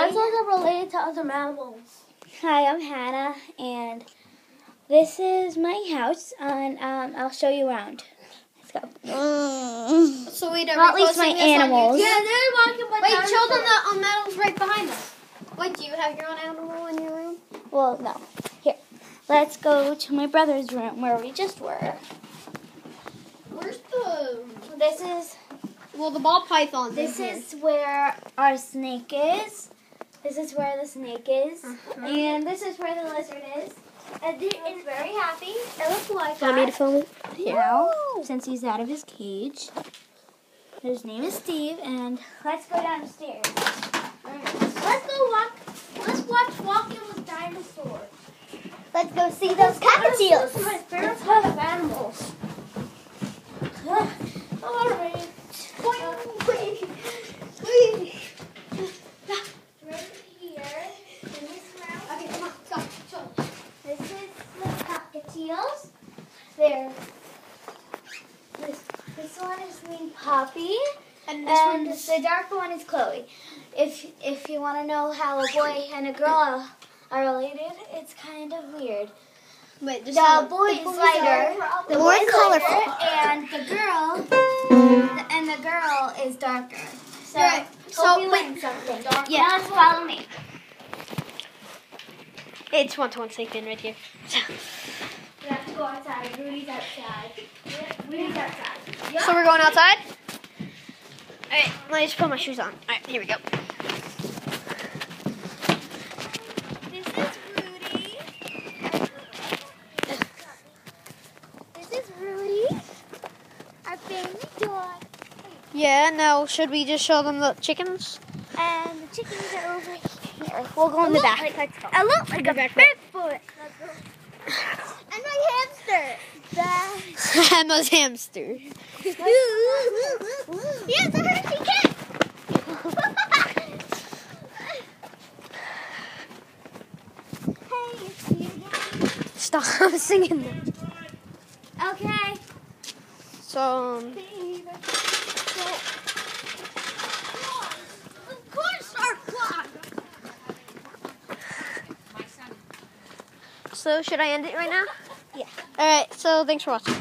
dinosaurs are related to other mammals. Hi, I'm Hannah, and this is my house, and I'll show you around. Let's go. So wait, well, at least my animals. Yeah, they're walking by. Wait, show them the animals right behind us. Wait, do you have your own animal in your room? Well, no. Here, let's go to my brother's room where we just were. Where's the? This is. Well, the ball python. This is where our snake is. This is where the snake is, and this is where the lizard is. And it's very happy. It looks like Want me to film it? now, since he's out of his cage. His name is Steve, and let's go downstairs. Let's go walk. Let's watch Walking with Dinosaurs. Let's go see those cockatiels. Those are my favorite part of animals. All right. Right here, in this round. Okay, come on, go. Show them. This is the cockatiels. There. This one is named Poppy, And and the dark one is Chloe. If you want to know how a boy and a girl are related, it's kind of weird. Wait, The boy is lighter, the More boy is colorful. lighter, and the girl is darker. So, Right. hope you learned something. Yeah. Now let's follow me. It's 1-to-1 sneak in right here. We have to go outside. Rudy's outside. Rudy's outside. So we're going outside? Alright, let me just put my shoes on. Alright, here we go. This is Rudy. This is Rudy, our baby dog. Yeah, now should we just show them the chickens? And the chickens are over here. We'll go in the back. Let's go. I look like a back. Bigfoot. And my hamster. Emma's hamster. Yes, a Hershey cat. Hey, it's you again. Stop singing them. Okay. So, Of course, our clock. so should I end it right now? Yeah. Alright, so thanks for watching.